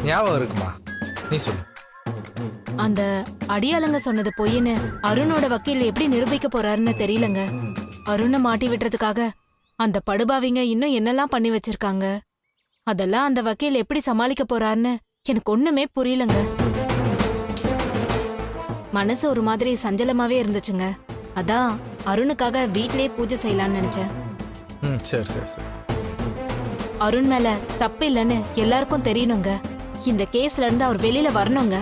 ஞாபகம் இருக்குமா? நீ சொல்லு. அந்த அடியாளங்க சொன்னது பொய்ன்னு அருணோட வக்கீல் எப்படி நிரூபிக்க போறாருன்னு தெரியலங்க. அருணை மாட்டி விட்டுறதுக்காக அந்த படுபாவிங்க இன்னும் என்னெல்லாம் பண்ணி வச்சிருக்காங்க. அதெல்லாம் அந்த வக்கீல் எப்படி சமாளிக்க போறாருன்னு எனக்கு ஒண்ணுமே புரியலங்க. மனசு ஒரு மாதிரி சஞ்சலமாவே இருந்துச்சுங்க. அதான் அருணுக்காக வீட்லயே பூஜை செய்யலாம்னு நினைச்சேன். சரி சரி சரி. அருண் மேல தப்பு இல்லைன்னு எல்லாருக்கும் தெரியணுங்க. இந்த கேஸ்ல இருந்து அவர் வெளியில வரணுங்க.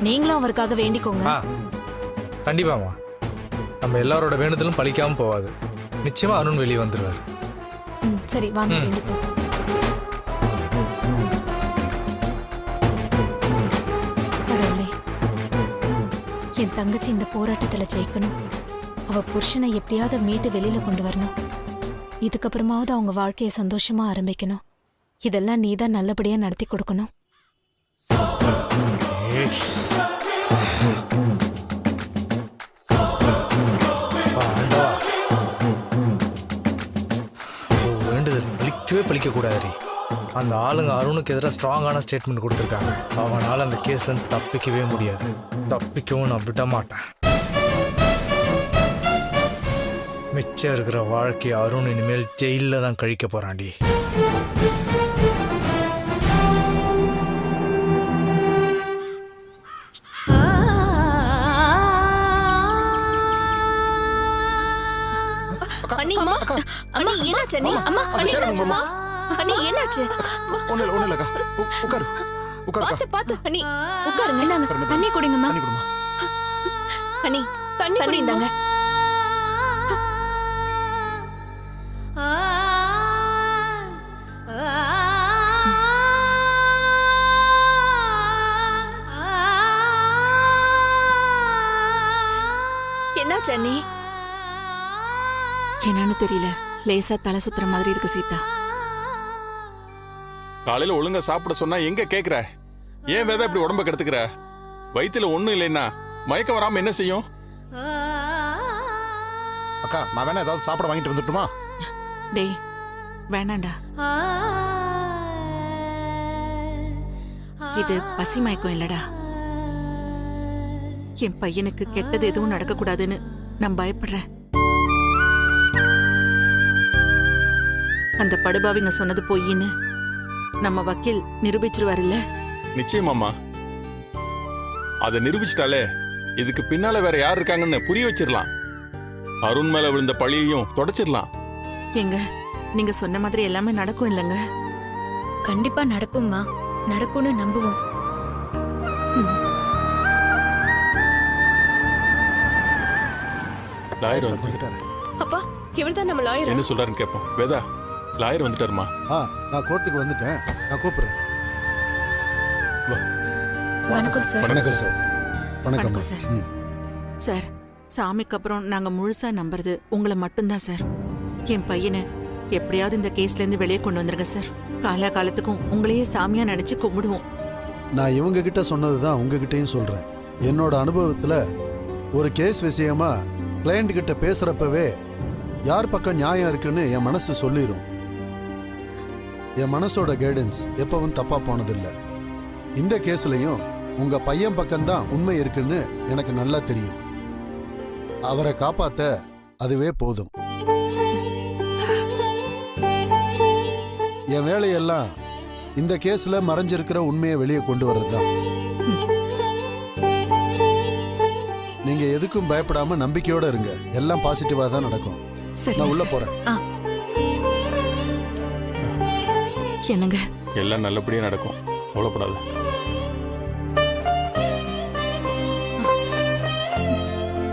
நீங்களும் அவருக்காக வேண்டிக்கோங்க. கண்டிப்பாமா. நம்ம எல்லாரோட வேண்டுதலும் பலிக்காம போவாது. நிச்சயமா அருண் வெளியே வந்துருவாரு. சரி வாங்க வேண்டிப்போம். என் தங்கச்சி இந்த போராட்டத்துல ஜெயிக்கணும். அவ புருஷனை எப்படியாவது மீட்டு வெளியில கொண்டு வரணும். இதுக்கப்புறமாவது அவங்க வாழ்க்கையை சந்தோஷமா ஆரம்பிக்கணும். இதெல்லாம் நீதான் நல்லபடியா நடத்தி கொடுக்கணும். வேண்டுதல் பலிக்கவே பலிக்க கூடாது. அந்த ஆளுங்க அருணுக்கு எதிராக ஸ்ட்ராங்கான ஸ்டேட்மெண்ட் கொடுத்துருக்காங்க. அவனால அந்த கேஸ்ல இருந்து தப்பிக்கவே முடியாது. தப்பிக்கவும் நான் விட மாட்டேன். மிச்சம் இருக்கிற வாழ்க்கையை அருண் இனிமேல் ஜெயில தான் கழிக்க போறான்டி. அண்ணி அம்மா அண்ணி என்னாச்சு? அண்ணி அம்மா அண்ணி என்னாச்சுமா? அண்ணி என்னாச்சு? ஒண்ணு இல்லக்கா. உட்காரு உட்காரு. பாத்து அண்ணி உட்காருங்க. இந்தாங்க தண்ணி குடிங்கம்மா. தண்ணி குடுமா. அண்ணி தண்ணி இந்தாங்க. என்னாச்சு அண்ணி? என்னன்னு தெரியல, லேசா தலை சுத்துற மாதிரி இருக்கு சீதா. காலையில ஒழுங்கா சாப்பிட சொன்னா எங்க கேக்குற? ஏன் வேதா இப்படி உடம்ப கெடுத்துக்கிற? வயித்துல ஒண்ணும் இல்லைன்னா மயக்கம் வராம என்ன செய்யும்? அக்கா நான் வேணா ஏதாவது சாப்பிட வாங்கிட்டு வந்துட்டுமா? டேய் வேணாண்டா, இது பசி மயக்கம் இல்லடா. என் பையனுக்கு கெட்டது எதுவும் நடக்க கூடாதுன்னு நான் பயப்படுறேன். அந்த படுபாவிங்க சொன்னது பொய்ன்னு நம்ம வக்கீல் நிரூபிச்சிருவாருல்ல? நிச்சயமாமா. அதை நிரூபிச்சிட்டாலே இதுக்கு பின்னால வேற யார் இருக்காங்கன்னு புரிய வச்சிடலாம். அருண் மேல விழுந்த பழியையும் தொடச்சிடலாம். எங்க நீங்க சொன்ன மாதிரி எல்லாமே நடக்கும் இல்லங்க? கண்டிப்பா நடக்கும்மா. நடக்கும்னு நம்புவோம். லாயர் வந்துட்டாரு. அப்பா இவர்தான் நம்ம லாயர். என்ன சொல்றாருன்னு கேட்போம். வேதா, லாயர் வந்துட்டாருமா. நான் கோர்ட்டுக்கு வந்துட்டேன். நான் கூப்பிடுறேன். வணக்கம் சார். வணக்கம் சார். வணக்கம் சார். சார், சாமிக்கு அப்புறம் நாங்க முழுசா நம்புறது உங்களை மட்டும்தான் சார். என் பையனை எப்படியாவது இந்த கேஸ்ல இருந்து வெளியே கொண்டு வந்துருங்க சார். காலத்துக்கும் உங்களையே சாமியா நினைச்சு கும்பிடுவோம். நான் இவங்க கிட்ட சொன்னதுதான் உங்ககிட்டயும் சொல்றேன். என்னோட அனுபவத்துல ஒரு கேஸ் விஷயமா கிளையண்ட் கிட்ட பேசுறப்பவே யார் பக்கம் நியாயம் இருக்குன்னு என் மனசு சொல்லிடும். என் மனசோட கைடன்ஸ் எப்பவும் தப்பா போனதில்லை. இந்த கேஸ்லயும் உங்க பையன் பக்கம்தான் உண்மை இருக்குன்னு எனக்கு நல்லா தெரியும். அவரை காப்பாத்த அதுவே போதும். என் வேலையெல்லாம் இந்த கேஸ்ல மறைஞ்சிருக்கிற உண்மையை வெளியே கொண்டு வர்றதுதான். நீங்க எதுக்கும் பயப்படாம நம்பிக்கையோட இருங்க. எல்லாம் பாசிட்டிவா தான் நடக்கும். நான் உள்ள போறேன். என்னங்க? எல்லாம் நல்லபடியா நடக்கும், கவலைப்படாத.